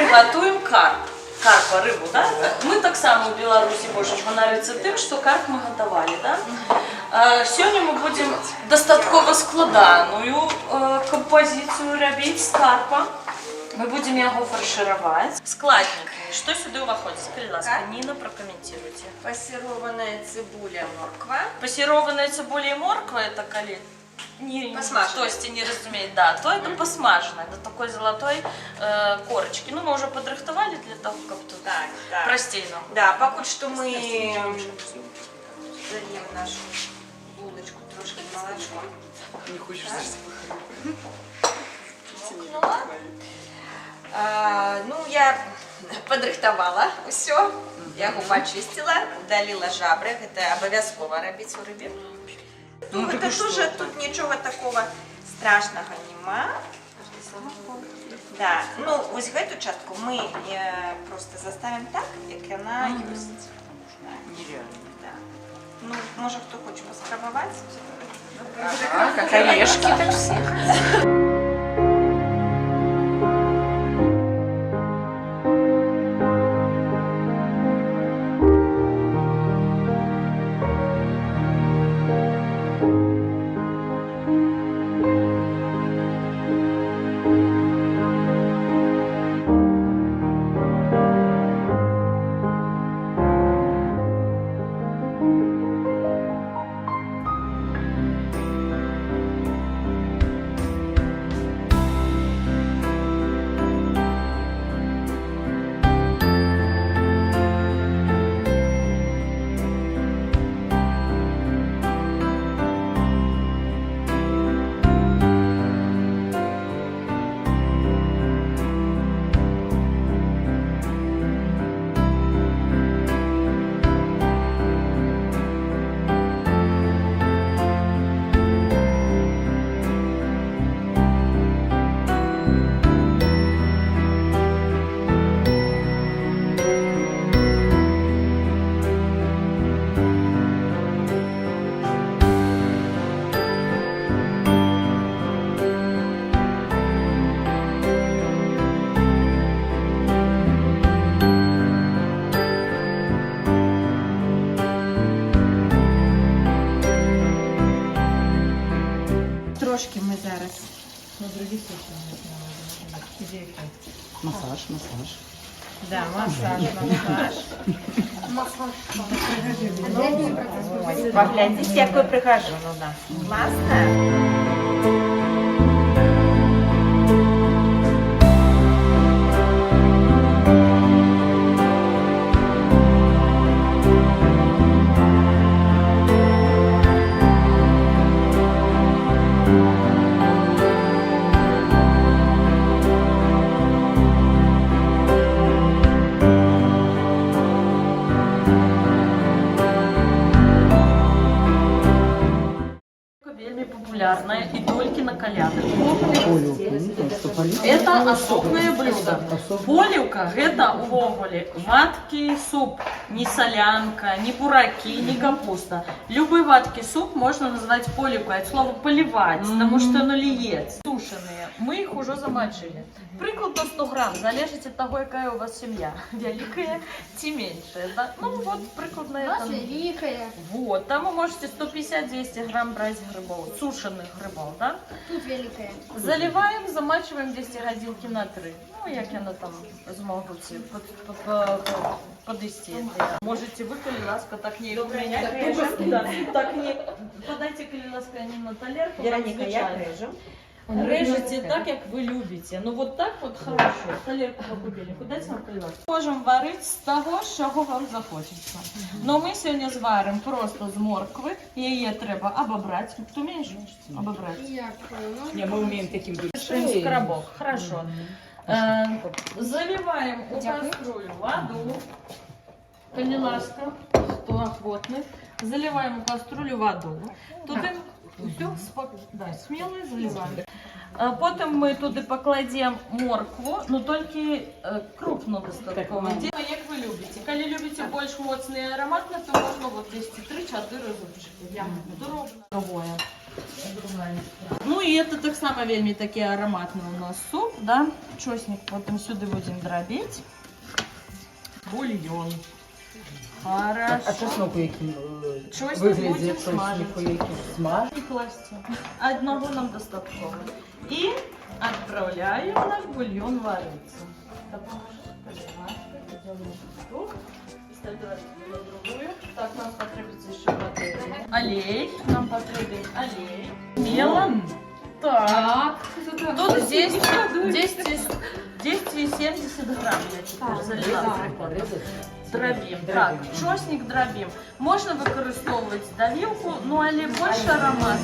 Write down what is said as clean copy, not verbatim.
готуем карп. Карпа, рыбу, да? Мы так само в Беларуси больше понравится тем, что карп мы готовали, да? Сегодня мы будем достатково складаную композицию робить с карпа. Мы будем его фаршировать. Складник. Что сюда выходит? Скажи, ласка, Нина, прокомментируйте. Пассерованная цибуля, морква. Пассерованная цибуля и морква, это коли... Посмаженная. То есть не разумеет, да, то это посмаженное, до такой золотой корочки. Ну, мы уже подрыхтовали для того, как тут простейно. Да, пока что мы зальем нашу булочку трошки молочком. Не хочешь здесь Ну, я подрыхтовала все, я его почистила, удалила жабры, это обов'язково робить у рыбі. Ну, это тоже, тут нічого такого страшного нема. Да. Ну, ось эту частку мы просто заставим так, як вона есть. нереально. Да. Ну, може хто хоче поспробувати? Как орешки, так всех. Трошки ми зараз. Массаж, массаж. Да, массаж. Поглядите, якой прихожу у нас. Классно. Популярное и только на колядах. Это особое блюдо. Полівка – это увогуле ваткий суп, не солянка, не бураки, не капуста. Любой ваткий суп можно назвать полівкой, от слова поливать, потому что оно льется. Тушеные, мы их уже замочили. Прикладно 100 грамм, залежить от того, какая у вас семья. Великая, тем меньше. Да? Ну вот, прикладно это. Великая. Вот, там вы можете 150-200 грамм брать грибов, сушеных грибов, да? Тут великая. Заливаем, замачиваем 200 годинки на 3. Ну, як я там змогу подвести. Можете вы, коли ласка, так не поменять. Да, так не подайте, коли ласка, не на талерку. Вероника, як режем? Режете так, как вы любите. Ну вот так вот хорошо. Талерку покупили. Куда тебе наплевать? Можем варить з того, чого вам захочеться. Но ми сьогодні зваримо просто з моркви. Її треба обобрати. Ти вмієш обобрати? Не, мы умеем таким Скоробок. Хорошо. Заливаем у кастрюлю воду. Коли ласка, хто охотний. Заливаем у кастрюлю воду. Туди все, да, смело заливаем. Потім ми туди покладемо моркву, ну тільки крупно достатково. Як ви любите. Коли любите більш моцний і ароматний, то можна вот 203-4 зубчики. Дробно. Ну і це так само вельми такий ароматний у нас суп, да? Чосник потім сюди будемо дробити. Бульйон. Хорошо. А чесноку яким Чосник вигляді будемо смажити. чеснику яким смажити? І класти. Одного нам достаточно. І відправляємо наш бульйон варитися. Допоможеш, пожалуйста, идем на штук. На другую. Так, нам потребуется еще воды. Олей. Нам потребует олей. Мелом. Так. Тут здесь 270 грамм я теперь залила. Дробим. Так, чосник дробим. Можна використовувати давілку, ну але більше аромат.